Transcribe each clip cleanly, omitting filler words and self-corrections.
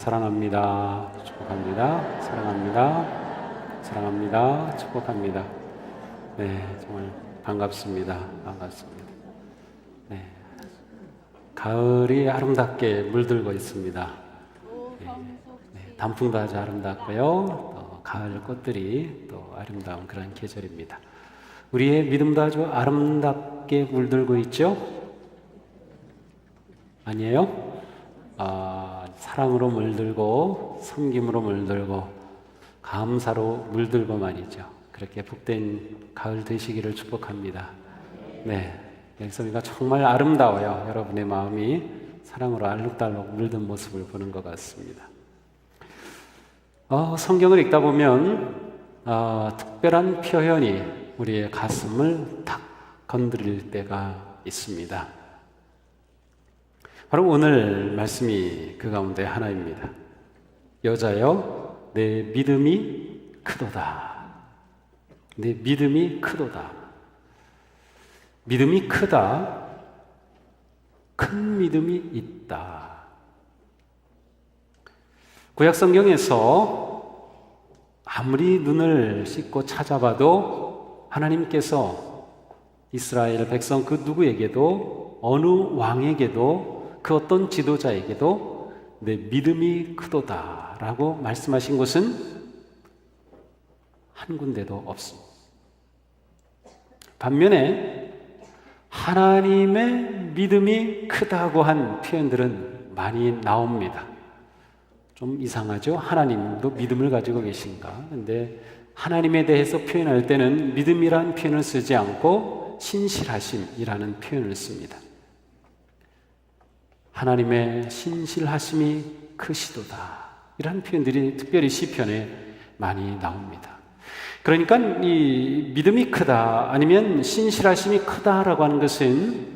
사랑합니다. 축복합니다. 사랑합니다. 사랑합니다. 축복합니다. 네, 정말 반갑습니다. 반갑습니다. 네, 가을이 아름답게 물들고 있습니다. 네, 단풍도 아주 아름답고요. 또 가을 꽃들이 또 아름다운 그런 계절입니다. 우리의 믿음도 아주 아름답게 물들고 있죠? 아니에요? 사랑으로 물들고 섬김으로 물들고 감사로 물들고 말이죠. 그렇게 복된 가을 되시기를 축복합니다. 네, 열성이가 정말 아름다워요. 여러분의 마음이 사랑으로 알록달록 물든 모습을 보는 것 같습니다. 성경을 읽다 보면 특별한 표현이 우리의 가슴을 탁 건드릴 때가 있습니다. 바로 오늘 말씀이 그 가운데 하나입니다. 여자여, 내 믿음이 크도다. 내 믿음이 크도다. 믿음이 크다. 큰 믿음이 있다. 구약 성경에서 아무리 눈을 씻고 찾아봐도 하나님께서 이스라엘 백성 그 누구에게도 어느 왕에게도 그 어떤 지도자에게도 내 믿음이 크도다 라고 말씀하신 곳은 한 군데도 없습니다. 반면에 하나님의 믿음이 크다고 한 표현들은 많이 나옵니다. 좀 이상하죠? 하나님도 믿음을 가지고 계신가? 근데 하나님에 대해서 표현할 때는 믿음이라는 표현을 쓰지 않고 신실하심이라는 표현을 씁니다. 하나님의 신실하심이 크시도다. 이런 표현들이 특별히 시편에 많이 나옵니다. 그러니까 이 믿음이 크다 아니면 신실하심이 크다라고 하는 것은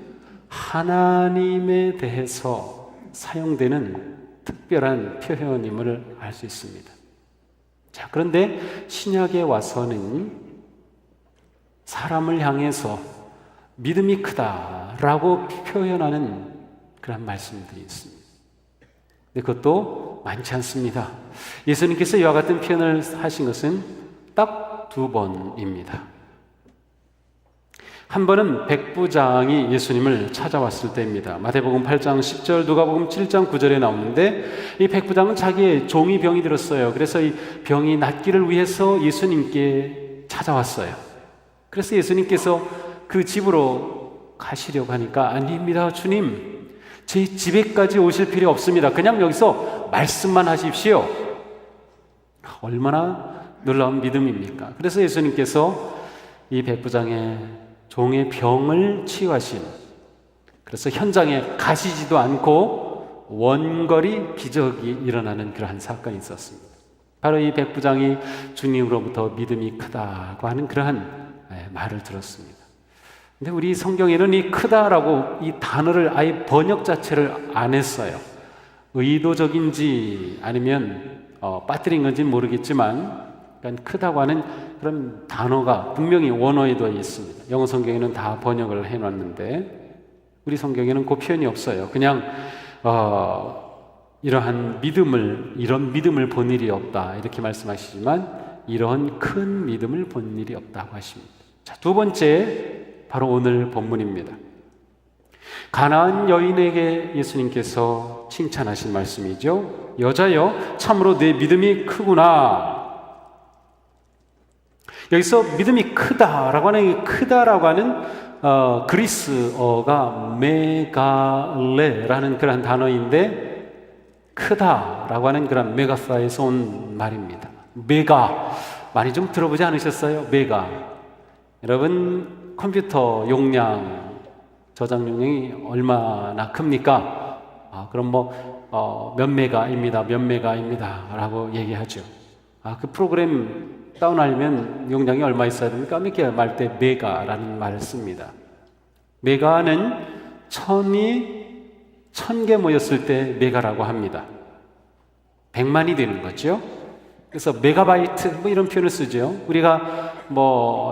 하나님에 대해서 사용되는 특별한 표현임을 알 수 있습니다. 자, 그런데 신약에 와서는 사람을 향해서 믿음이 크다라고 표현하는 그런 말씀들이 있습니다. 근데 그것도 많지 않습니다. 예수님께서 이와 같은 표현을 하신 것은 딱 2번입니다. 한 번은 백부장이 예수님을 찾아왔을 때입니다. 마태복음 8장 10절, 누가복음 7장 9절에 나오는데 이 백부장은 자기의 종이 병이 들었어요. 그래서 이 병이 낫기를 위해서 예수님께 찾아왔어요. 그래서 예수님께서 그 집으로 가시려고 하니까 아닙니다, 주님. 제 집에까지 오실 필요 없습니다. 그냥 여기서 말씀만 하십시오. 얼마나 놀라운 믿음입니까? 그래서 예수님께서 이 백부장의 종의 병을 치유하신, 그래서 현장에 가시지도 않고 원거리 기적이 일어나는 그러한 사건이 있었습니다. 바로 이 백부장이 주님으로부터 믿음이 크다고 하는 그러한 말을 들었습니다. 근데 우리 성경에는 이 크다라고 이 단어를 아예 번역 자체를 안 했어요. 의도적인지 아니면 빠뜨린 건지는 모르겠지만 그러니까 크다고 하는 그런 단어가 분명히 원어에도 있습니다. 영어 성경에는 다 번역을 해놨는데 우리 성경에는 그 표현이 없어요. 그냥 이러한 믿음을, 이런 믿음을 본 일이 없다 이렇게 말씀하시지만 이러한 큰 믿음을 본 일이 없다고 하십니다. 자, 두 번째 바로 오늘 본문입니다. 가나안 여인에게 예수님께서 칭찬하신 말씀이죠. 여자여, 참으로 내 믿음이 크구나. 여기서 믿음이 크다라고 하는, 크다라고 하는 그리스어가 메갈레라는 그런 단어인데 크다라고 하는 그런 메가사에서 온 말입니다. 메가, 많이 좀 들어보지 않으셨어요? 메가. 여러분 컴퓨터 용량, 저장 용량이 얼마나 큽니까? 그럼 몇 메가입니다, 몇 메가입니다 라고 얘기하죠. 그 프로그램 다운하려면 용량이 얼마 있어야 됩니까? 이렇게 말 때 메가라는 말을 씁니다. 메가는 1000개 모였을 때 메가라고 합니다. 100만이 되는 거죠. 그래서 메가바이트 이런 표현을 쓰죠. 우리가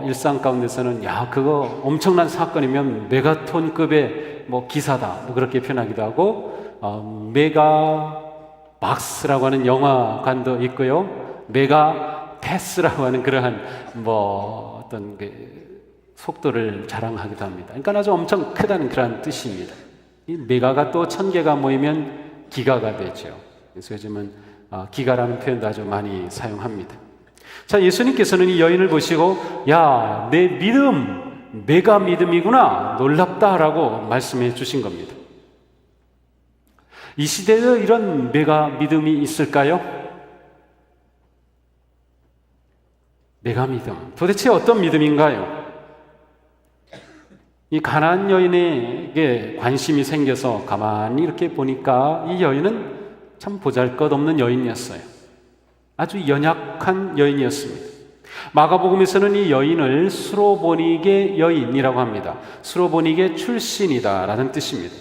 일상 가운데서는 그거 엄청난 사건이면 메가톤급의 기사다 그렇게 표현하기도 하고 메가 박스라고 하는 영화관도 있고요. 메가 패스라고 하는 그러한 어떤 속도를 자랑하기도 합니다. 그러니까 아주 엄청 크다는 그런 뜻입니다. 이 메가가 또 1000개가 모이면 기가가 되죠. 그래서 요즘은 기가라는 표현도 아주 많이 사용합니다. 자, 예수님께서는 이 여인을 보시고 야, 내 믿음 메가 믿음이구나, 놀랍다라고 말씀해 주신 겁니다. 이 시대에 이런 메가 믿음이 있을까요? 메가 믿음, 도대체 어떤 믿음인가요? 이 가나안 여인에게 관심이 생겨서 가만히 이렇게 보니까 이 여인은 참 보잘것없는 여인이었어요. 아주 연약한 여인이었습니다. 마가복음에서는 이 여인을 수로보니게 여인이라고 합니다. 수로보니게 출신이다라는 뜻입니다.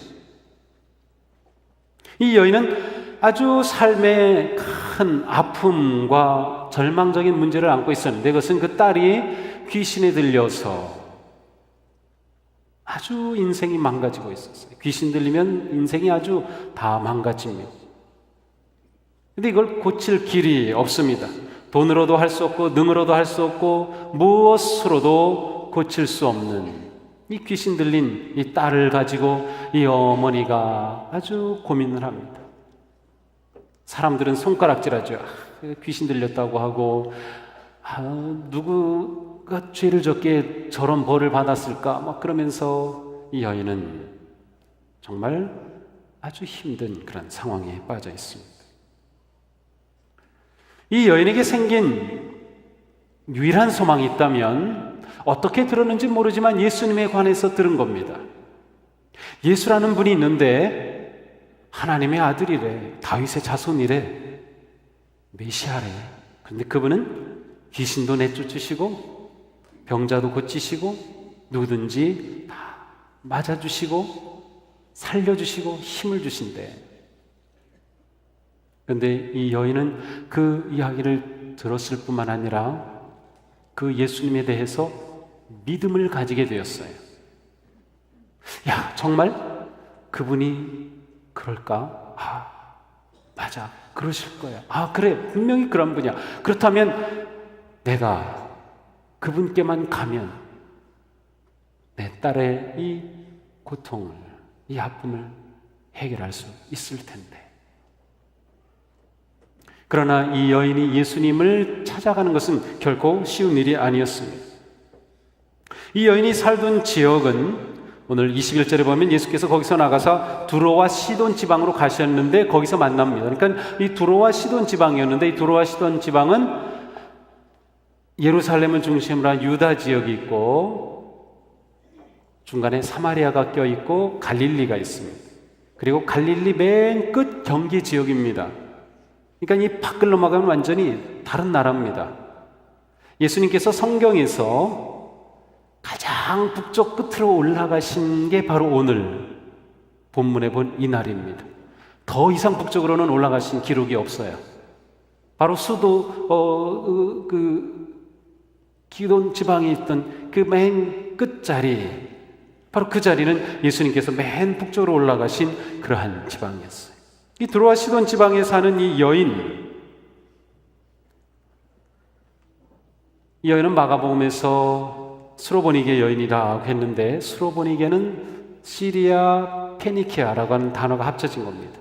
이 여인은 아주 삶의 큰 아픔과 절망적인 문제를 안고 있었는데, 그것은 그 딸이 귀신에 들려서 아주 인생이 망가지고 있었어요. 귀신 들리면 인생이 아주 다 망가집니다. 근데 이걸 고칠 길이 없습니다. 돈으로도 할 수 없고 능으로도 할 수 없고 무엇으로도 고칠 수 없는 이 귀신 들린 이 딸을 가지고 이 어머니가 아주 고민을 합니다. 사람들은 손가락질하죠. 귀신 들렸다고 하고 누구가 죄를 졌기에 저런 벌을 받았을까 막 그러면서 이 여인은 정말 아주 힘든 그런 상황에 빠져 있습니다. 이 여인에게 생긴 유일한 소망이 있다면 어떻게 들었는지 모르지만 예수님에 관해서 들은 겁니다. 예수라는 분이 있는데 하나님의 아들이래, 다윗의 자손이래, 메시아래. 그런데 그분은 귀신도 내쫓으시고 병자도 고치시고 누구든지 다 맞아주시고 살려주시고 힘을 주신대. 그런데 이 여인은 그 이야기를 들었을 뿐만 아니라 그 예수님에 대해서 믿음을 가지게 되었어요. 야, 정말 그분이 그럴까? 맞아, 그러실 거야. 그래, 분명히 그런 분이야. 그렇다면 내가 그분께만 가면 내 딸의 이 고통을, 이 아픔을 해결할 수 있을 텐데. 그러나 이 여인이 예수님을 찾아가는 것은 결코 쉬운 일이 아니었습니다. 이 여인이 살던 지역은 오늘 21절에 보면 예수께서 거기서 나가서 두로와 시돈 지방으로 가셨는데 거기서 만납니다. 그러니까 이 두로와 시돈 지방이었는데, 이 두로와 시돈 지방은 예루살렘을 중심으로 한 유다 지역이 있고 중간에 사마리아가 껴있고 갈릴리가 있습니다. 그리고 갈릴리 맨 끝 경기 지역입니다. 그러니까 이 밖을 넘어가면 완전히 다른 나라입니다. 예수님께서 성경에서 가장 북쪽 끝으로 올라가신 게 바로 오늘 본문에 본 이 날입니다. 더 이상 북쪽으로는 올라가신 기록이 없어요. 바로 수도 기돈 지방에 있던 그 맨 끝자리, 바로 그 자리는 예수님께서 맨 북쪽으로 올라가신 그러한 지방이었어요. 이 두로와 시돈 지방에 사는 이 여인은 마가복음에서 수로보니게 여인이라고 했는데, 수로보니게는 시리아 페니키아라고 하는 단어가 합쳐진 겁니다.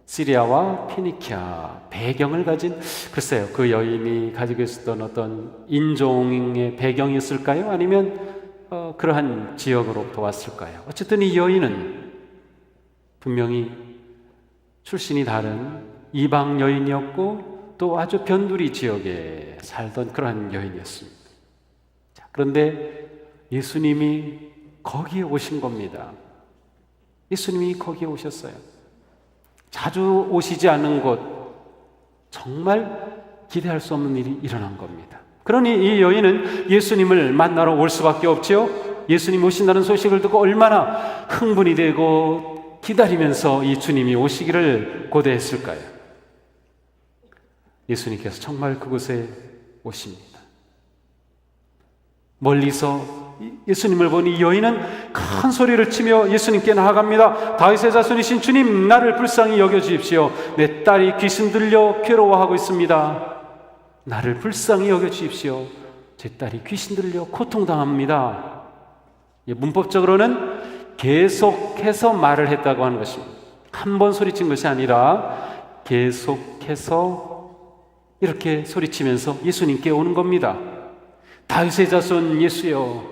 시리아와 페니키아, 배경을 가진, 글쎄요, 그 여인이 가지고 있었던 어떤 인종의 배경이었을까요? 아니면 그러한 지역으로부터 왔을까요? 어쨌든 이 여인은 분명히 출신이 다른 이방 여인이었고 또 아주 변두리 지역에 살던 그러한 여인이었습니다. 자, 그런데 예수님이 거기에 오신 겁니다. 예수님이 거기에 오셨어요. 자주 오시지 않은 곳, 정말 기대할 수 없는 일이 일어난 겁니다. 그러니 이 여인은 예수님을 만나러 올 수밖에 없지요. 예수님 오신다는 소식을 듣고 얼마나 흥분이 되고 기다리면서 이 주님이 오시기를 고대했을까요? 예수님께서 정말 그곳에 오십니다. 멀리서 예수님을 보니 이 여인은 큰 소리를 치며 예수님께 나아갑니다. 다윗의 자손이신 주님, 나를 불쌍히 여겨주십시오. 내 딸이 귀신 들려 괴로워하고 있습니다. 나를 불쌍히 여겨주십시오. 제 딸이 귀신 들려 고통당합니다. 문법적으로는 계속해서 말을 했다고 하는 것입니다. 한 번 소리친 것이 아니라 계속해서 이렇게 소리치면서 예수님께 오는 겁니다. 다윗의 자손 예수여,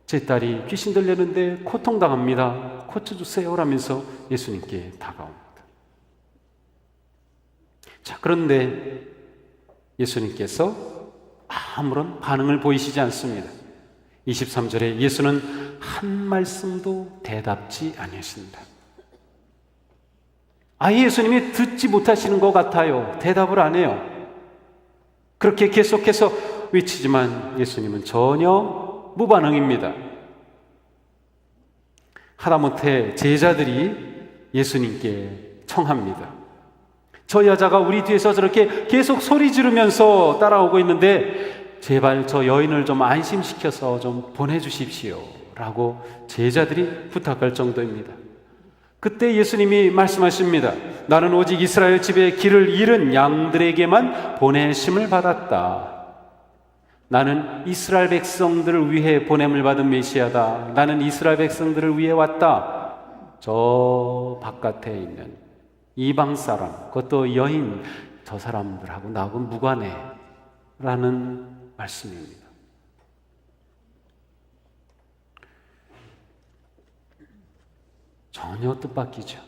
제 딸이 귀신 들렸는데 고통당합니다. 고쳐주세요 라면서 예수님께 다가옵니다. 자, 그런데 예수님께서 아무런 반응을 보이시지 않습니다. 23절에 예수는 한 말씀도 대답지 아니하신다. 아예 예수님이 듣지 못하시는 것 같아요. 대답을 안 해요. 그렇게 계속해서 외치지만 예수님은 전혀 무반응입니다. 하다못해 제자들이 예수님께 청합니다. 저 여자가 우리 뒤에서 저렇게 계속 소리 지르면서 따라오고 있는데 제발 저 여인을 좀 안심시켜서 좀 보내주십시오 라고 제자들이 부탁할 정도입니다. 그때 예수님이 말씀하십니다. 나는 오직 이스라엘 집에 길을 잃은 양들에게만 보내심을 받았다. 나는 이스라엘 백성들을 위해 보냄을 받은 메시아다. 나는 이스라엘 백성들을 위해 왔다. 저 바깥에 있는 이방 사람, 그것도 여인, 저 사람들하고 나하고 무관해 라는 말씀입니다. 전혀 뜻밖이죠.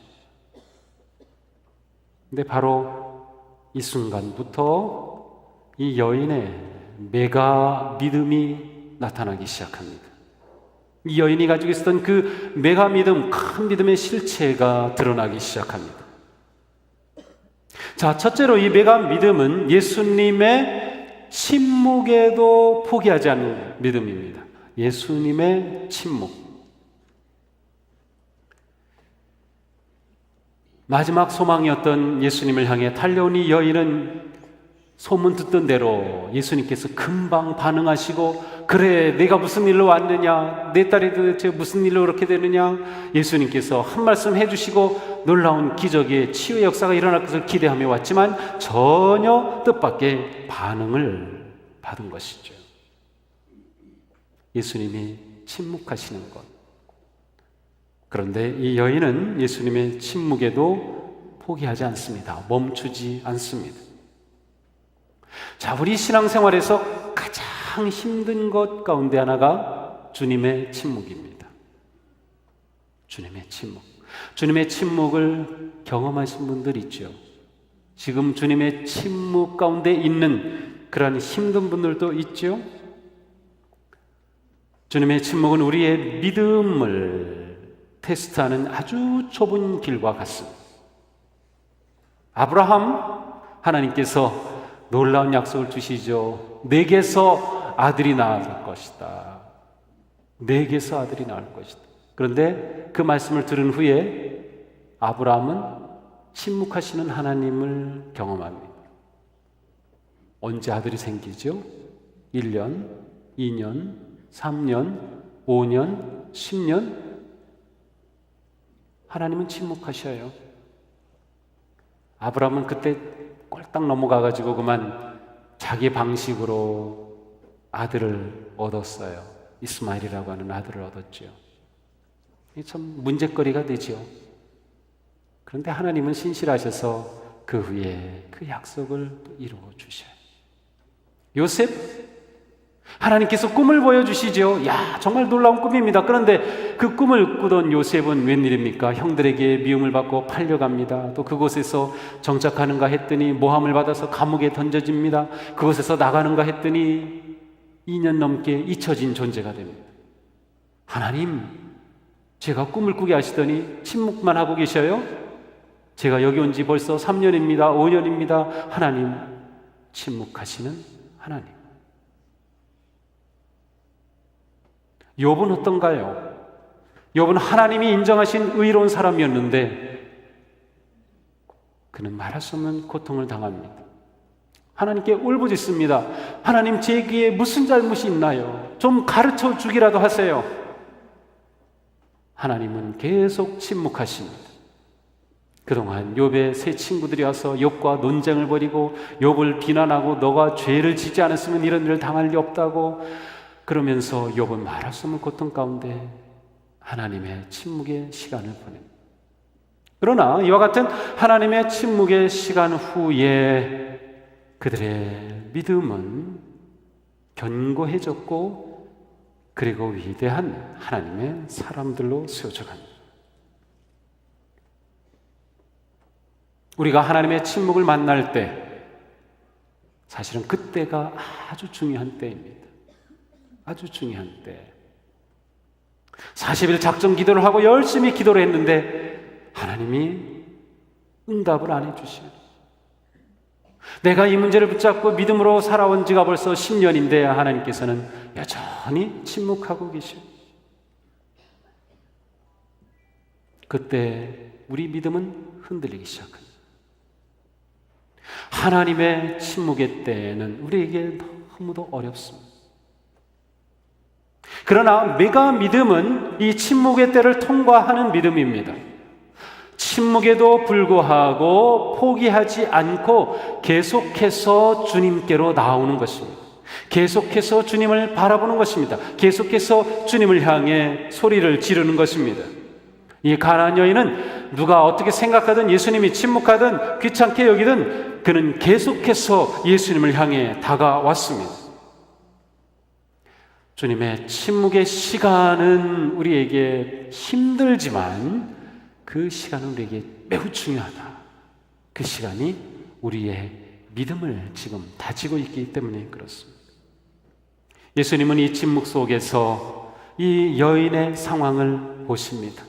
근데 바로 이 순간부터 이 여인의 메가 믿음이 나타나기 시작합니다. 이 여인이 가지고 있었던 그 메가 믿음, 큰 믿음의 실체가 드러나기 시작합니다. 자, 첫째로 이 메가 믿음은 예수님의 침묵에도 포기하지 않는 믿음입니다. 예수님의 침묵. 마지막 소망이었던 예수님을 향해 달려온 이 여인은 소문 듣던 대로 예수님께서 금방 반응하시고, 그래 내가 무슨 일로 왔느냐, 내 딸이 도대체 무슨 일로 그렇게 되느냐, 예수님께서 한 말씀 해주시고 놀라운 기적의 치유의 역사가 일어날 것을 기대하며 왔지만 전혀 뜻밖의 반응을 받은 것이죠. 예수님이 침묵하시는 것. 그런데 이 여인은 예수님의 침묵에도 포기하지 않습니다. 멈추지 않습니다. 자, 우리 신앙생활에서 가장 힘든 것 가운데 하나가 주님의 침묵입니다. 주님의 침묵. 주님의 침묵을 경험하신 분들 있죠. 지금 주님의 침묵 가운데 있는 그런 힘든 분들도 있죠. 주님의 침묵은 우리의 믿음을 테스트하는 아주 좁은 길과 같습니다. 아브라함, 하나님께서 놀라운 약속을 주시죠. 내게서 아들이 나올 것이다. 내게서 아들이 나올 것이다. 그런데 그 말씀을 들은 후에 아브라함은 침묵하시는 하나님을 경험합니다. 언제 아들이 생기죠? 1년, 2년, 3년, 5년, 10년? 하나님은 침묵하셔요. 아브라함은 그때 꼴딱 넘어가가지고 그만 자기 방식으로 아들을 얻었어요. 이스마엘이라고 하는 아들을 얻었죠. 이게 참 문제거리가 되죠. 그런데 하나님은 신실하셔서 그 후에 그 약속을 이루어 주셔요. 요셉, 하나님께서 꿈을 보여주시죠. 야, 정말 놀라운 꿈입니다. 그런데 그 꿈을 꾸던 요셉은 웬일입니까? 형들에게 미움을 받고 팔려갑니다. 또 그곳에서 정착하는가 했더니 모함을 받아서 감옥에 던져집니다. 그곳에서 나가는가 했더니 2년 넘게 잊혀진 존재가 됩니다. 하나님, 제가 꿈을 꾸게 하시더니 침묵만 하고 계셔요? 제가 여기 온 지 벌써 3년입니다. 5년입니다. 하나님, 침묵하시는 하나님. 욥은 어떤가요? 욥은 하나님이 인정하신 의로운 사람이었는데 그는 말할 수 없는 고통을 당합니다. 하나님께 울부짖습니다. 하나님, 제 귀에 무슨 잘못이 있나요? 좀 가르쳐 주기라도 하세요. 하나님은 계속 침묵하십니다. 그동안 욥의 세 친구들이 와서 욥과 논쟁을 벌이고 욥을 비난하고 너가 죄를 지지 않았으면 이런 일을 당할 리 없다고 그러면서 욥은 말할 수 없는 고통 가운데 하나님의 침묵의 시간을 보냅니다. 그러나 이와 같은 하나님의 침묵의 시간 후에 그들의 믿음은 견고해졌고 그리고 위대한 하나님의 사람들로 세워져 갑니다. 우리가 하나님의 침묵을 만날 때 사실은 그때가 아주 중요한 때입니다. 아주 중요한 때. 40일 작정 기도를 하고 열심히 기도를 했는데 하나님이 응답을 안 해주시는, 내가 이 문제를 붙잡고 믿음으로 살아온 지가 벌써 10년인데 하나님께서는 여전히 침묵하고 계십니다. 그때 우리 믿음은 흔들리기 시작합니다. 하나님의 침묵의 때는 우리에게 너무도 어렵습니다. 그러나 메가 믿음은 이 침묵의 때를 통과하는 믿음입니다. 침묵에도 불구하고 포기하지 않고 계속해서 주님께로 나오는 것입니다. 계속해서 주님을 바라보는 것입니다. 계속해서 주님을 향해 소리를 지르는 것입니다. 이 가나안 여인은 누가 어떻게 생각하든 예수님이 침묵하든 귀찮게 여기든 그는 계속해서 예수님을 향해 다가왔습니다. 주님의 침묵의 시간은 우리에게 힘들지만 그 시간은 우리에게 매우 중요하다. 그 시간이 우리의 믿음을 지금 다지고 있기 때문에 그렇습니다. 예수님은 이 침묵 속에서 이 여인의 상황을 보십니다.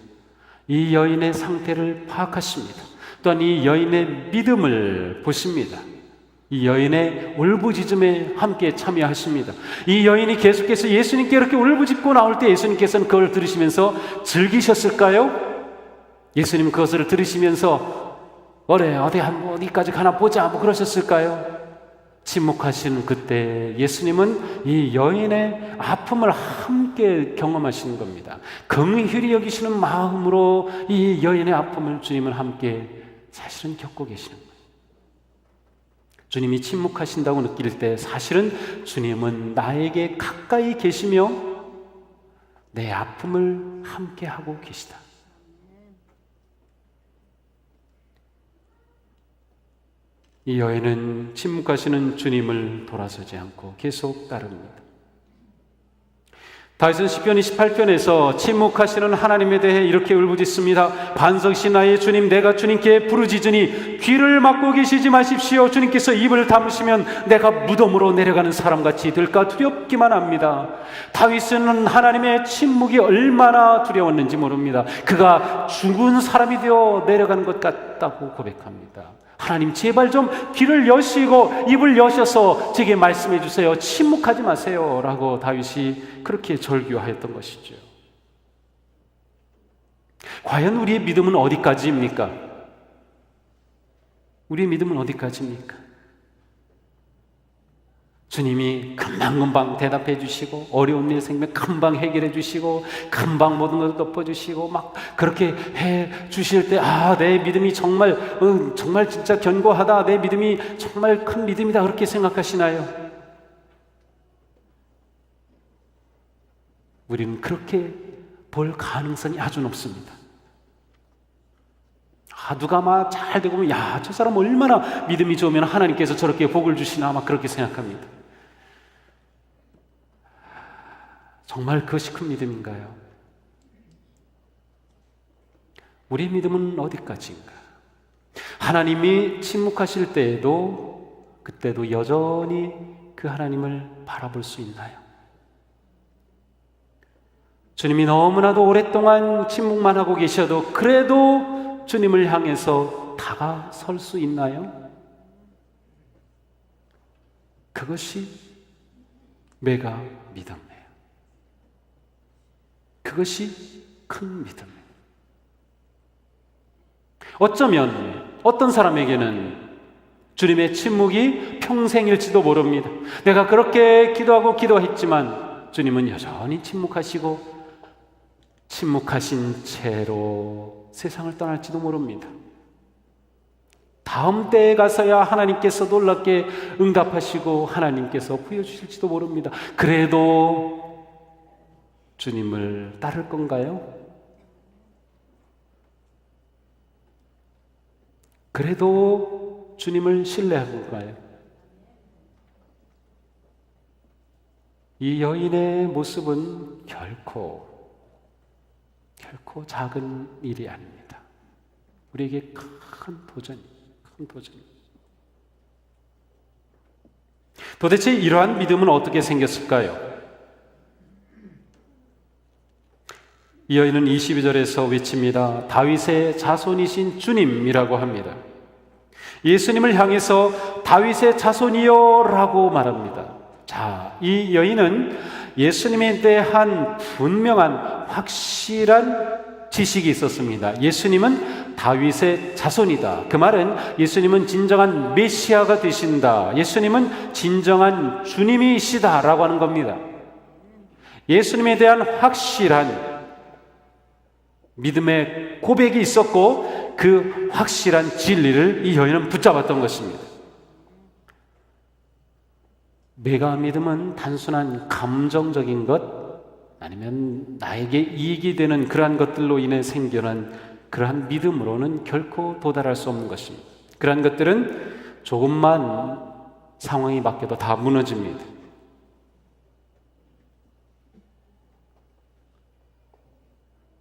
이 여인의 상태를 파악하십니다. 또한 이 여인의 믿음을 보십니다. 이 여인의 울부짖음에 함께 참여하십니다. 이 여인이 계속해서 예수님께 이렇게 울부짖고 나올 때 예수님께서는 그걸 들으시면서 즐기셨을까요? 예수님 그것을 들으시면서 어디까지 가나 보자 뭐 그러셨을까요? 침묵하시는 그때 예수님은 이 여인의 아픔을 함께 경험하시는 겁니다. 긍휼히 여기시는 마음으로 이 여인의 아픔을 주님은 함께 사실은 겪고 계시는 거예요. 주님이 침묵하신다고 느낄 때 사실은 주님은 나에게 가까이 계시며 내 아픔을 함께 하고 계시다. 이 여인은 침묵하시는 주님을 돌아서지 않고 계속 따릅니다. 다윗은 시편 28편에서 침묵하시는 하나님에 대해 이렇게 울부짖습니다. 반석신하의 주님, 내가 주님께 부르짖으니 귀를 막고 계시지 마십시오. 주님께서 입을 다무시면 내가 무덤으로 내려가는 사람같이 될까 두렵기만 합니다. 다윗은 하나님의 침묵이 얼마나 두려웠는지 모릅니다. 그가 죽은 사람이 되어 내려가는 것 같다고 고백합니다. 하나님, 제발 좀 귀를 여시고 입을 여셔서 제게 말씀해 주세요. 침묵하지 마세요 라고 다윗이 그렇게 절규하였던 것이죠. 과연 우리의 믿음은 어디까지입니까? 우리의 믿음은 어디까지입니까? 주님이 금방금방 대답해 주시고 어려운 일 생기면 금방 해결해 주시고 금방 모든 것을 덮어주시고 막 그렇게 해 주실 때 내 믿음이 정말 진짜 견고하다, 내 믿음이 정말 큰 믿음이다 그렇게 생각하시나요? 우리는 그렇게 볼 가능성이 아주 높습니다. 누가 막 잘 되고 보면 저 사람 얼마나 믿음이 좋으면 하나님께서 저렇게 복을 주시나 막 그렇게 생각합니다. 정말 그것이 큰 믿음인가요? 우리 믿음은 어디까지인가? 하나님이 침묵하실 때에도 그때도 여전히 그 하나님을 바라볼 수 있나요? 주님이 너무나도 오랫동안 침묵만 하고 계셔도 그래도 주님을 향해서 다가설 수 있나요? 그것이 메가 믿음이에요. 그것이 큰 믿음이에요. 어쩌면 어떤 사람에게는 주님의 침묵이 평생일지도 모릅니다. 내가 그렇게 기도하고 기도했지만 주님은 여전히 침묵하시고 침묵하신 채로 세상을 떠날지도 모릅니다. 다음 때에 가서야 하나님께서 놀랍게 응답하시고 하나님께서 부여주실지도 모릅니다. 그래도 주님을 따를 건가요? 그래도 주님을 신뢰할까요? 이 여인의 모습은 결코 작은 일이 아닙니다. 우리에게 큰 도전입니다. 도대체 이러한 믿음은 어떻게 생겼을까요? 이 여인은 22절에서 외칩니다. 다윗의 자손이신 주님이라고 합니다. 예수님을 향해서 다윗의 자손이요 라고 말합니다. 자, 이 여인은 예수님에 대한 분명한 확실한 지식이 있었습니다. 예수님은 다윗의 자손이다. 그 말은 예수님은 진정한 메시아가 되신다. 예수님은 진정한 주님이시다 라고 하는 겁니다. 예수님에 대한 확실한 믿음의 고백이 있었고 그 확실한 진리를 이 여인은 붙잡았던 것입니다. 내가 믿음은 단순한 감정적인 것 아니면 나에게 이익이 되는 그러한 것들로 인해 생겨난 그러한 믿음으로는 결코 도달할 수 없는 것입니다. 그러한 것들은 조금만 상황이 바뀌어도 다 무너집니다.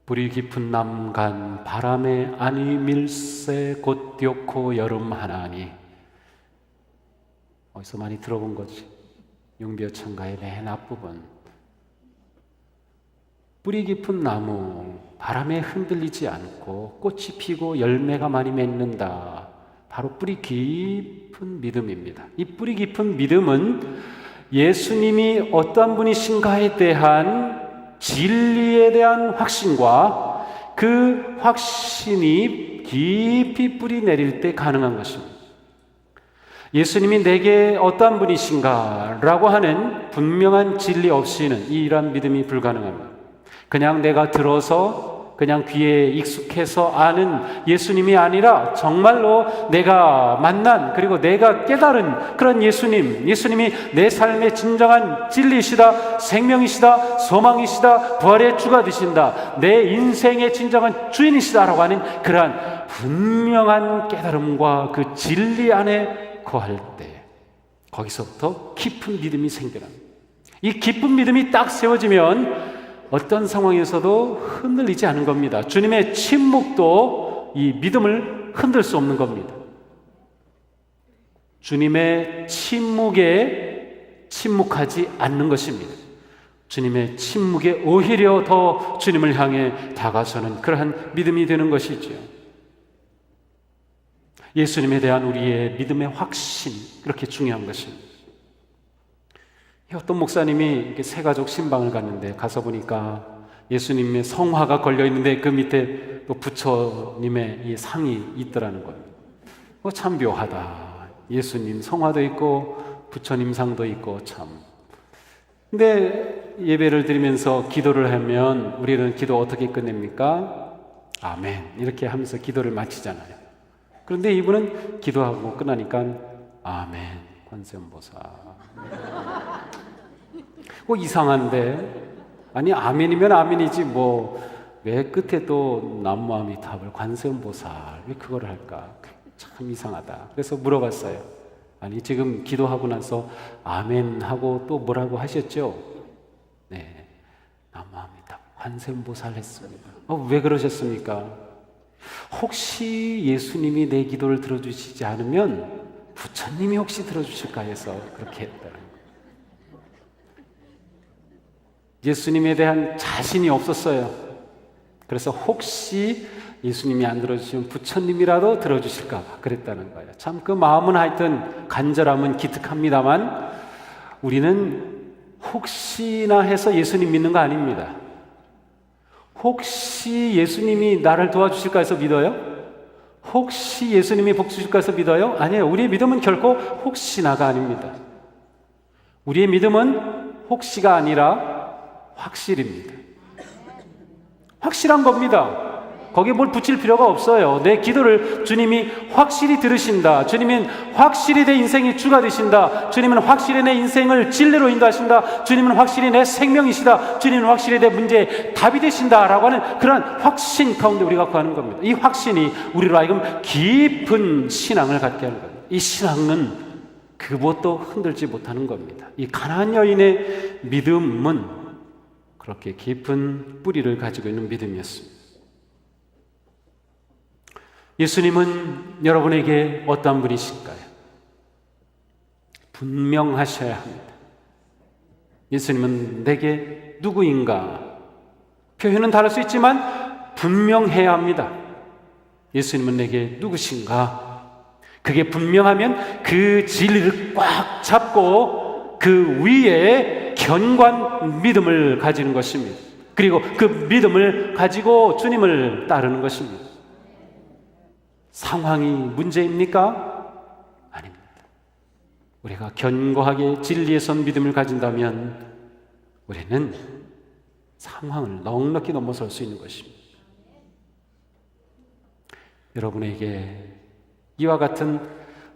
불이 깊은 남간 바람에 아니 밀새 곧 띄었고 여름 하나니. 어디서 많이 들어본 거지. 용비어천가의 맨 앞부분. 뿌리 깊은 나무, 바람에 흔들리지 않고 꽃이 피고 열매가 많이 맺는다. 바로 뿌리 깊은 믿음입니다. 이 뿌리 깊은 믿음은 예수님이 어떠한 분이신가에 대한 진리에 대한 확신과 그 확신이 깊이 뿌리 내릴 때 가능한 것입니다. 예수님이 내게 어떠한 분이신가 라고 하는 분명한 진리 없이는 이러한 믿음이 불가능합니다. 그냥 내가 들어서 그냥 귀에 익숙해서 아는 예수님이 아니라 정말로 내가 만난 그리고 내가 깨달은 그런 예수님이 내 삶의 진정한 진리이시다, 생명이시다, 소망이시다, 부활의 주가 되신다, 내 인생의 진정한 주인이시다라고 하는 그러한 분명한 깨달음과 그 진리 안에 거할 때 거기서부터 깊은 믿음이 생겨납니다. 이 깊은 믿음이 딱 세워지면 어떤 상황에서도 흔들리지 않은 겁니다. 주님의 침묵도 이 믿음을 흔들 수 없는 겁니다. 주님의 침묵에 침묵하지 않는 것입니다. 주님의 침묵에 오히려 더 주님을 향해 다가서는 그러한 믿음이 되는 것이죠. 예수님에 대한 우리의 믿음의 확신, 그렇게 중요한 것입니다. 어떤 목사님이 새가족 신방을 갔는데 가서 보니까 예수님의 성화가 걸려있는데 그 밑에 또 부처님의 이 상이 있더라는 거예요. 참 묘하다. 예수님 성화도 있고 부처님 상도 있고 참. 근데 예배를 드리면서 기도를 하면 우리는 기도 어떻게 끝냅니까? 아멘 이렇게 하면서 기도를 마치잖아요. 그런데 이분은 기도하고 끝나니까 아멘 관세음보살. 이상한데? 아니 아멘이면 아멘이지 왜 끝에 또南無阿弥陀佛 관세음보살 왜 그걸 할까? 참 이상하다. 그래서 물어봤어요. 아니 지금 기도하고 나서 아멘 하고 또 뭐라고 하셨죠? 네,南無阿弥陀佛 관세음보살 했습니다. 왜 그러셨습니까? 혹시 예수님이 내 기도를 들어주시지 않으면 부처님이 혹시 들어주실까 해서 그렇게 했다는 거예요. 예수님에 대한 자신이 없었어요. 그래서 혹시 예수님이 안 들어주시면 부처님이라도 들어주실까 봐 그랬다는 거예요. 참 그 마음은 하여튼 간절함은 기특합니다만 우리는 혹시나 해서 예수님 믿는 거 아닙니다. 혹시 예수님이 나를 도와주실까 해서 믿어요? 혹시 예수님이 복 주실까 해서 믿어요? 아니에요. 우리의 믿음은 결코 혹시나가 아닙니다. 우리의 믿음은 혹시가 아니라 확실입니다. 확실한 겁니다. 거기에 뭘 붙일 필요가 없어요. 내 기도를 주님이 확실히 들으신다. 주님은 확실히 내 인생의 주가 되신다. 주님은 확실히 내 인생을 진리로 인도하신다. 주님은 확실히 내 생명이시다. 주님은 확실히 내 문제의 답이 되신다 라고 하는 그런 확신 가운데 우리가 구하는 겁니다. 이 확신이 우리로 하여금 깊은 신앙을 갖게 하는 겁니다. 이 신앙은 그것도 흔들지 못하는 겁니다. 이 가나안 여인의 믿음은 그렇게 깊은 뿌리를 가지고 있는 믿음이었습니다. 예수님은 여러분에게 어떤 분이실까요? 분명하셔야 합니다. 예수님은 내게 누구인가? 표현은 다를 수 있지만 분명해야 합니다. 예수님은 내게 누구신가? 그게 분명하면 그 진리를 꽉 잡고 그 위에 견고한 믿음을 가지는 것입니다. 그리고 그 믿음을 가지고 주님을 따르는 것입니다. 상황이 문제입니까? 아닙니다. 우리가 견고하게 진리에 선 믿음을 가진다면 우리는 상황을 넉넉히 넘어설 수 있는 것입니다. 여러분에게 이와 같은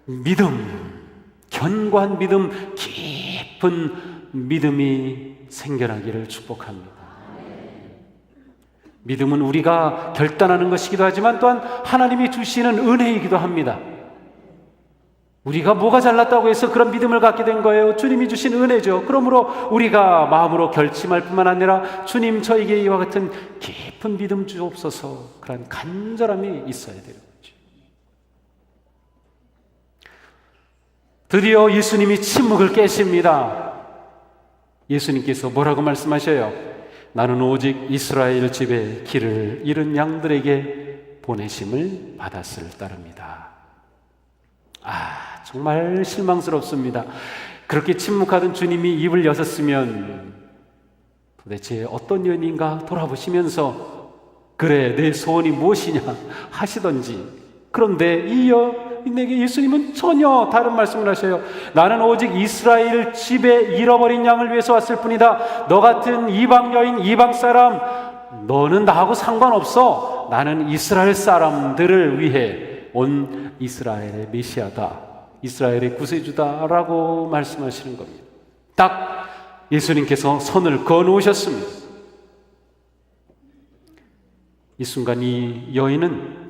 믿음, 견고한 믿음, 깊은 믿음이 생겨나기를 축복합니다. 믿음은 우리가 결단하는 것이기도 하지만 또한 하나님이 주시는 은혜이기도 합니다. 우리가 뭐가 잘났다고 해서 그런 믿음을 갖게 된 거예요? 주님이 주신 은혜죠. 그러므로 우리가 마음으로 결심할 뿐만 아니라 주님 저에게 이와 같은 깊은 믿음 주옵소서, 그런 간절함이 있어야 되는 거죠. 드디어 예수님이 침묵을 깨십니다. 예수님께서 뭐라고 말씀하셔요? 나는 오직 이스라엘 집에 길을 잃은 양들에게 보내심을 받았을 따릅니다. 정말 실망스럽습니다. 그렇게 침묵하던 주님이 입을 여셨으면 도대체 어떤 연인가 돌아보시면서 그래 내 소원이 무엇이냐 하시던지, 그런데 내게 예수님은 전혀 다른 말씀을 하셔요. 나는 오직 이스라엘 집에 잃어버린 양을 위해서 왔을 뿐이다. 너 같은 이방 여인, 이방 사람, 너는 나하고 상관없어. 나는 이스라엘 사람들을 위해 온 이스라엘의 메시아다, 이스라엘의 구세주다 라고 말씀하시는 겁니다. 딱 예수님께서 손을 그어놓으셨습니다. 이 순간 이 여인은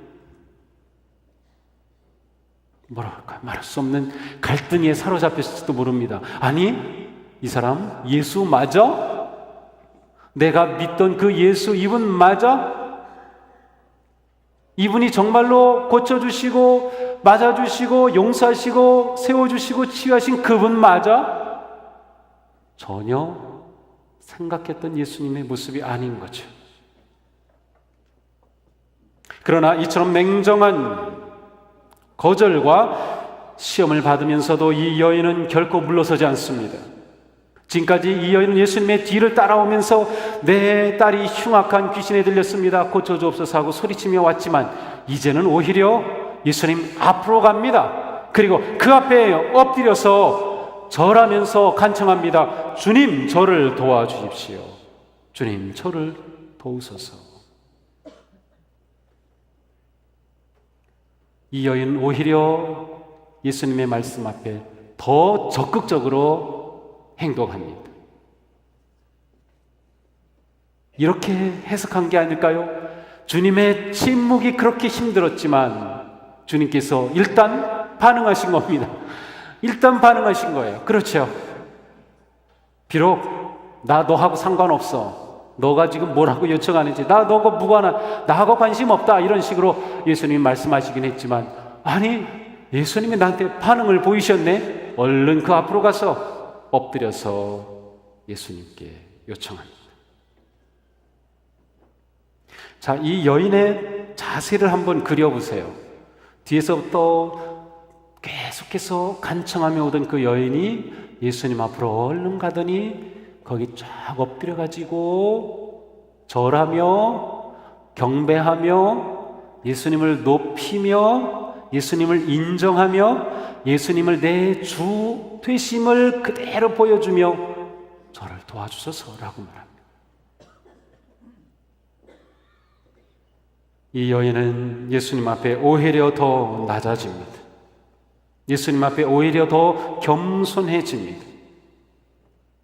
뭐랄까 말할 수 없는 갈등에 사로잡혔을지도 모릅니다. 아니, 이 사람 예수 맞아? 내가 믿던 그 예수 이분 맞아? 이분이 정말로 고쳐주시고 맞아주시고 용서하시고 세워주시고 치유하신 그분 맞아? 전혀 생각했던 예수님의 모습이 아닌 거죠. 그러나 이처럼 냉정한 거절과 시험을 받으면서도 이 여인은 결코 물러서지 않습니다. 지금까지 이 여인은 예수님의 뒤를 따라오면서 내 딸이 흉악한 귀신에 들렸습니다, 고쳐주옵소서 하고 소리치며 왔지만 이제는 오히려 예수님 앞으로 갑니다. 그리고 그 앞에 엎드려서 절하면서 간청합니다. 주님 저를 도와주십시오. 주님 저를 도우소서. 이 여인은 오히려 예수님의 말씀 앞에 더 적극적으로 행동합니다. 이렇게 해석한 게 아닐까요? 주님의 침묵이 그렇게 힘들었지만 주님께서 일단 반응하신 겁니다. 일단 반응하신 거예요. 그렇죠. 비록 나 너하고 상관없어, 너가 지금 뭐라고 요청하는지 나 너가 무관한, 나하고 관심 없다, 이런 식으로 예수님이 말씀하시긴 했지만, 아니 예수님이 나한테 반응을 보이셨네. 얼른 그 앞으로 가서 엎드려서 예수님께 요청합니다. 자, 이 여인의 자세를 한번 그려보세요. 뒤에서부터 계속해서 간청하며 오던 그 여인이 예수님 앞으로 얼른 가더니 거기 쫙 엎드려가지고 절하며 경배하며 예수님을 높이며 예수님을 인정하며 예수님을 내 주 되심을 그대로 보여주며 저를 도와주소서라고 말합니다. 이 여인은 예수님 앞에 오히려 더 낮아집니다. 예수님 앞에 오히려 더 겸손해집니다.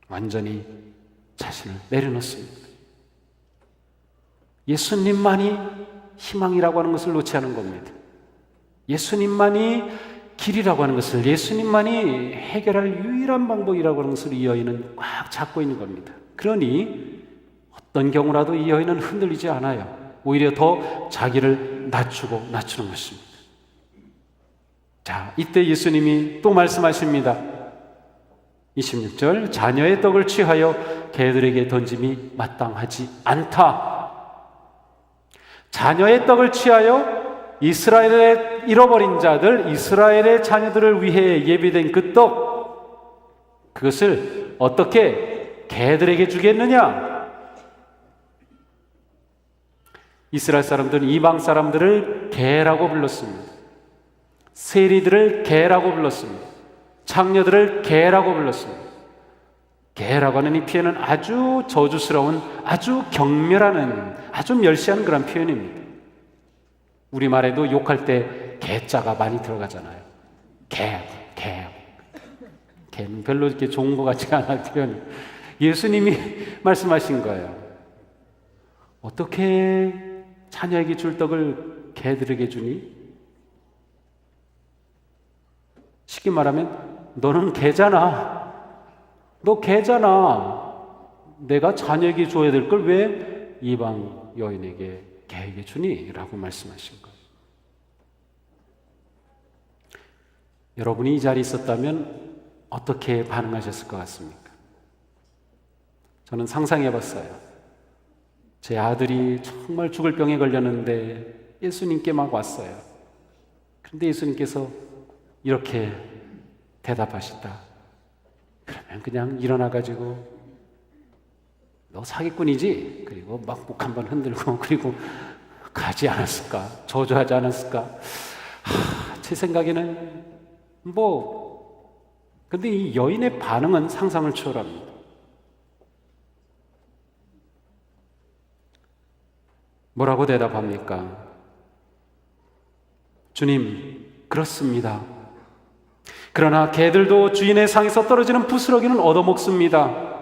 완전히 자신을 내려놓습니다. 예수님만이 희망이라고 하는 것을 놓지 않은 겁니다. 예수님만이 길이라고 하는 것을, 예수님만이 해결할 유일한 방법이라고 하는 것을 이 여인은 꽉 잡고 있는 겁니다. 그러니 어떤 경우라도 이 여인은 흔들리지 않아요. 오히려 더 자기를 낮추는 것입니다. 자, 이때 예수님이 또 말씀하십니다. 26절, 자녀의 떡을 취하여 개들에게 던짐이 마땅하지 않다. 자녀의 떡을 취하여 이스라엘의 잃어버린 자들, 이스라엘의 자녀들을 위해 예비된 그 떡, 그것을 어떻게 개들에게 주겠느냐? 이스라엘 사람들은 이방 사람들을 개라고 불렀습니다. 세리들을 개라고 불렀습니다. 창녀들을 개라고 불렀습니다. 개라고 하는 이 표현은 아주 저주스러운, 아주 경멸하는, 아주 멸시하는 그런 표현입니다. 우리말에도 욕할 때 개자가 많이 들어가잖아요. 개는 별로 이렇게 좋은 것 같지가 않아요, 표현. 예수님이 말씀하신 거예요. 어떻게 자녀에게 줄 떡을 개들에게 주니? 쉽게 말하면 너는 개잖아. 너 개잖아. 내가 자녀에게 줘야 될 걸 왜 이방 여인에게, 개에게 주니? 라고 말씀하신 거예요. 여러분이 이 자리에 있었다면 어떻게 반응하셨을 것 같습니까? 저는 상상해 봤어요. 제 아들이 정말 죽을 병에 걸렸는데 예수님께 막 왔어요. 그런데 예수님께서 이렇게 대답하시다. 그러면 그냥 일어나가지고 너 사기꾼이지? 그리고 막 목 한번 흔들고 그리고 가지 않았을까? 저주하지 않았을까? 제 생각에는 근데 이 여인의 반응은 상상을 초월합니다. 뭐라고 대답합니까? 주님, 그렇습니다. 그러나 개들도 주인의 상에서 떨어지는 부스러기는 얻어먹습니다.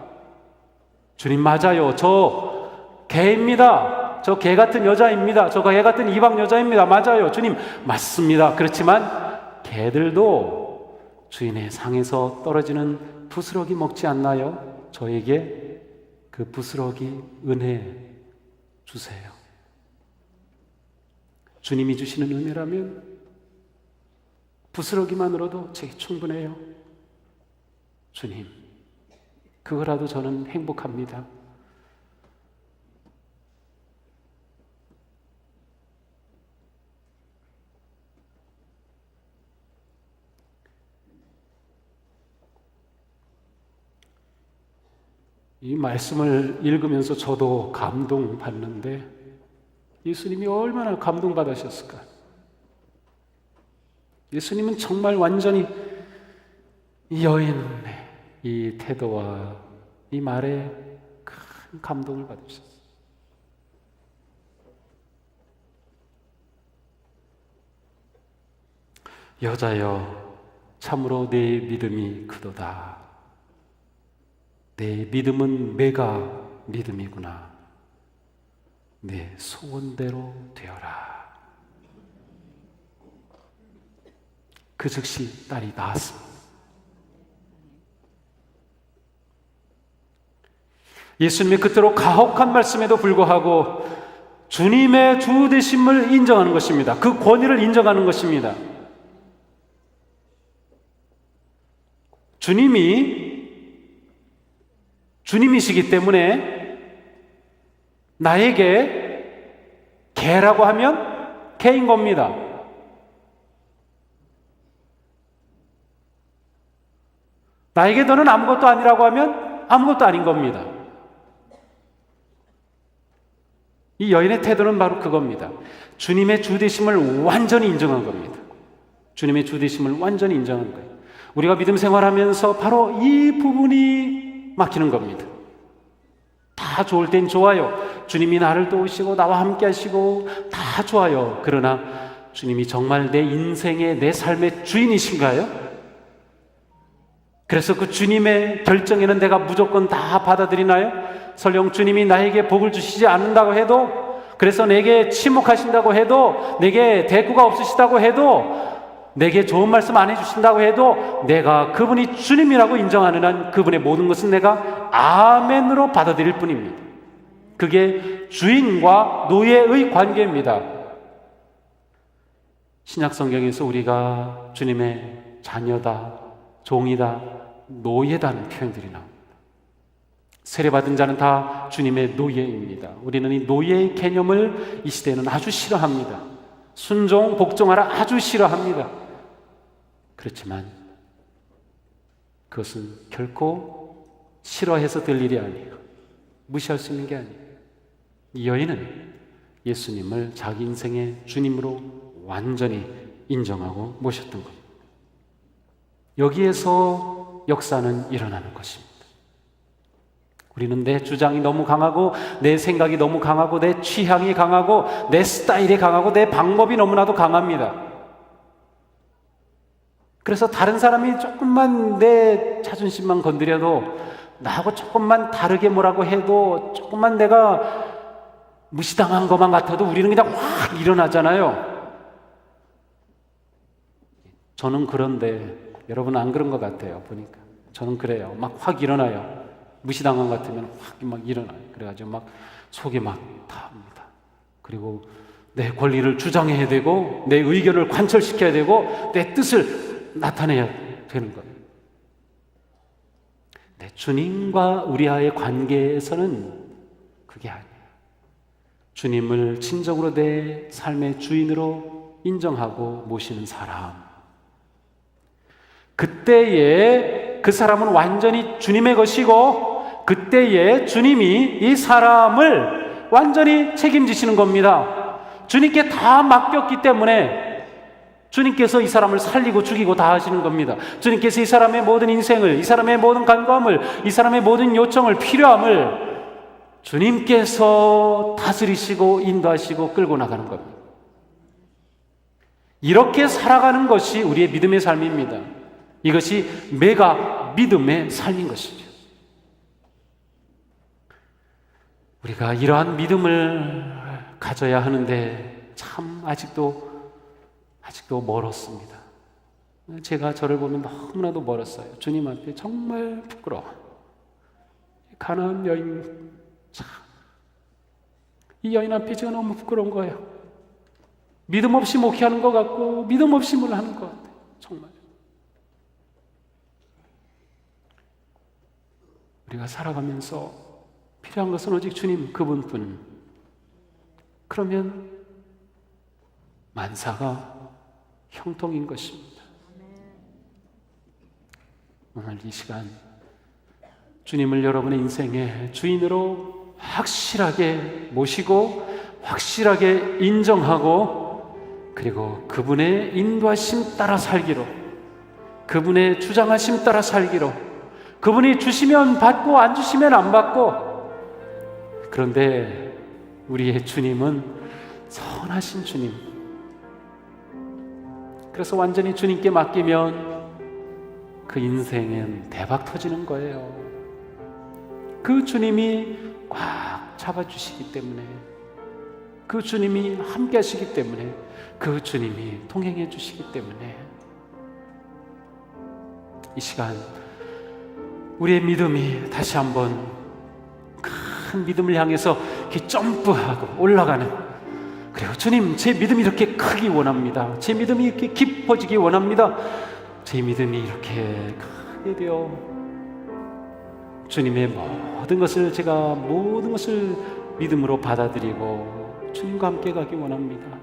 주님, 맞아요. 저 개입니다. 저 개 같은 여자입니다. 저 개 같은 이방 여자입니다. 맞아요. 주님, 맞습니다. 그렇지만 개들도 주인의 상에서 떨어지는 부스러기 먹지 않나요? 저에게 그 부스러기 은혜 주세요. 주님이 주시는 은혜라면 부스러기만으로도 제게 충분해요. 주님, 그거라도 저는 행복합니다. 이 말씀을 읽으면서 저도 감동받는데 예수님이 얼마나 감동받으셨을까? 예수님은 정말 완전히 이 여인의 이 태도와 이 말에 큰 감동을 받으셨어요. 여자여, 참으로 내 믿음이 크도다. 내 믿음은 메가 믿음이구나. 내 소원대로 되어라. 그 즉시 딸이 나았습니다. 예수님의 그토록 가혹한 말씀에도 불구하고 주님의 주 되심을 인정하는 것입니다. 그 권위를 인정하는 것입니다. 주님이시기 때문에 나에게 개라고 하면 개인 겁니다. 나에게 너는 아무것도 아니라고 하면 아무것도 아닌 겁니다. 이 여인의 태도는 바로 그겁니다. 주님의 주되심을 완전히 인정한 겁니다. 주님의 주되심을 완전히 인정한 거예요. 우리가 믿음 생활하면서 바로 이 부분이 막히는 겁니다. 다 좋을 땐 좋아요. 주님이 나를 도우시고 나와 함께 하시고 다 좋아요. 그러나 주님이 정말 내 인생의, 내 삶의 주인이신가요? 그래서 그 주님의 결정에는 내가 무조건 다 받아들이나요? 설령 주님이 나에게 복을 주시지 않는다고 해도, 그래서 내게 침묵하신다고 해도, 내게 대꾸가 없으시다고 해도, 내게 좋은 말씀 안 해주신다고 해도 내가 그분이 주님이라고 인정하는 한 그분의 모든 것은 내가 아멘으로 받아들일 뿐입니다. 그게 주인과 노예의 관계입니다. 신약 성경에서 우리가 주님의 자녀다, 종이다, 노예다는 표현들이 나옵니다. 세례받은 자는 다 주님의 노예입니다. 우리는 이 노예의 개념을 이 시대에는 아주 싫어합니다. 순종, 복종하라 아주 싫어합니다. 그렇지만 그것은 결코 싫어해서 될 일이 아니에요. 무시할 수 있는 게 아니에요. 이 여인은 예수님을 자기 인생의 주님으로 완전히 인정하고 모셨던 겁니다. 여기에서 역사는 일어나는 것입니다. 우리는 내 주장이 너무 강하고 내 생각이 너무 강하고 내 취향이 강하고 내 스타일이 강하고 내 방법이 너무나도 강합니다. 그래서 다른 사람이 조금만 내 자존심만 건드려도, 나하고 조금만 다르게 뭐라고 해도, 조금만 내가 무시당한 것만 같아도 우리는 그냥 확 일어나잖아요. 저는 그런데 여러분 안 그런 것 같아요. 보니까 저는 그래요. 막 확 일어나요. 무시당한 것 같으면 확 막 일어나요. 그래가지고 막 속이 막 타합니다. 그리고 내 권리를 주장해야 되고 내 의견을 관철시켜야 되고 내 뜻을 나타내야 되는 것. 내 주님과 우리와의 관계에서는 그게 아니에요. 주님을 진정으로 내 삶의 주인으로 인정하고 모시는 사람, 그때에 그 사람은 완전히 주님의 것이고 그때에 주님이 이 사람을 완전히 책임지시는 겁니다. 주님께 다 맡겼기 때문에 주님께서 이 사람을 살리고 죽이고 다 하시는 겁니다. 주님께서 이 사람의 모든 인생을, 이 사람의 모든 간구함을, 이 사람의 모든 요청을, 필요함을 주님께서 다스리시고 인도하시고 끌고 나가는 겁니다. 이렇게 살아가는 것이 우리의 믿음의 삶입니다. 이것이 메가 믿음의 삶인 것이죠. 우리가 이러한 믿음을 가져야 하는데 참 아직도 멀었습니다. 제가 저를 보면 너무나도 멀었어요. 주님 앞에 정말 부끄러워. 가나안 여인, 참, 이 여인 앞에 제가 너무 부끄러운 거예요. 믿음 없이 목회하는 것 같고 믿음 없이 뭘 하는 것 같아요. 정말. 우리가 살아가면서 필요한 것은 오직 주님 그분뿐. 그러면 만사가 형통인 것입니다. 오늘 이 시간 주님을 여러분의 인생의 주인으로 확실하게 모시고 확실하게 인정하고 그리고 그분의 인도하심 따라 살기로, 그분의 주장하심 따라 살기로, 그분이 주시면 받고 안 주시면 안 받고, 그런데 우리의 주님은 선하신 주님. 그래서 완전히 주님께 맡기면 그 인생은 대박 터지는 거예요. 그 주님이 꽉 잡아주시기 때문에, 그 주님이 함께 하시기 때문에, 그 주님이 동행해 주시기 때문에 이 시간 우리의 믿음이 다시 한번 큰 믿음을 향해서 이렇게 점프하고 올라가는, 그리고 주님 제 믿음이 이렇게 크기 원합니다. 제 믿음이 이렇게 깊어지기 원합니다. 제 믿음이 이렇게 크게 되어 주님의 모든 것을, 제가 모든 것을 믿음으로 받아들이고 주님과 함께 가기 원합니다.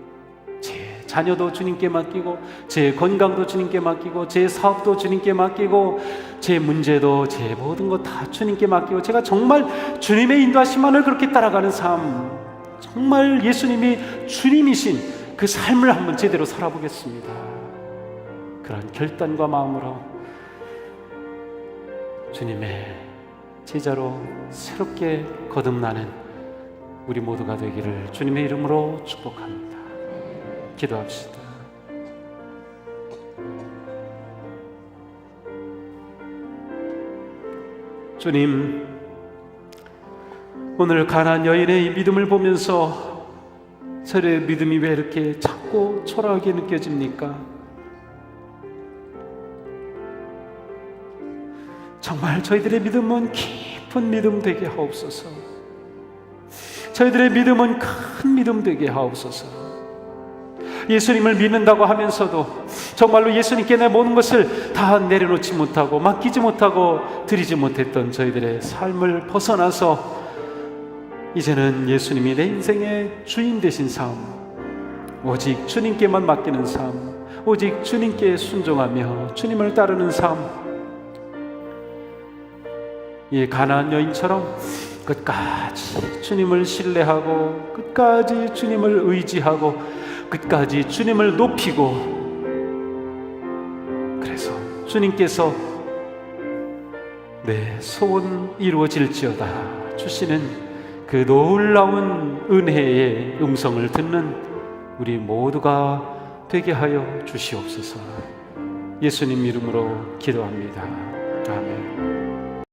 제 자녀도 주님께 맡기고, 제 건강도 주님께 맡기고, 제 사업도 주님께 맡기고, 제 문제도, 제 모든 것 다 주님께 맡기고, 제가 정말 주님의 인도하심만을 그렇게 따라가는 삶, 정말 예수님이 주님이신 그 삶을 한번 제대로 살아보겠습니다. 그런 결단과 마음으로 주님의 제자로 새롭게 거듭나는 우리 모두가 되기를 주님의 이름으로 축복합니다. 기도합시다. 주님, 오늘 가나안 여인의 이 믿음을 보면서 저의 믿음이 왜 이렇게 작고 초라하게 느껴집니까? 정말 저희들의 믿음은 깊은 믿음 되게 하옵소서. 저희들의 믿음은 큰 믿음 되게 하옵소서. 예수님을 믿는다고 하면서도 정말로 예수님께 내 모든 것을 다 내려놓지 못하고 맡기지 못하고 드리지 못했던 저희들의 삶을 벗어나서 이제는 예수님이 내 인생의 주인 되신 삶, 오직 주님께만 맡기는 삶, 오직 주님께 순종하며 주님을 따르는 삶, 이 가나안 여인처럼 끝까지 주님을 신뢰하고 끝까지 주님을 의지하고 끝까지 주님을 높이고, 그래서 주님께서 내 소원 이루어질지어다 주시는 그 놀라운 은혜의 음성을 듣는 우리 모두가 되게 하여 주시옵소서. 예수님 이름으로 기도합니다. 아멘.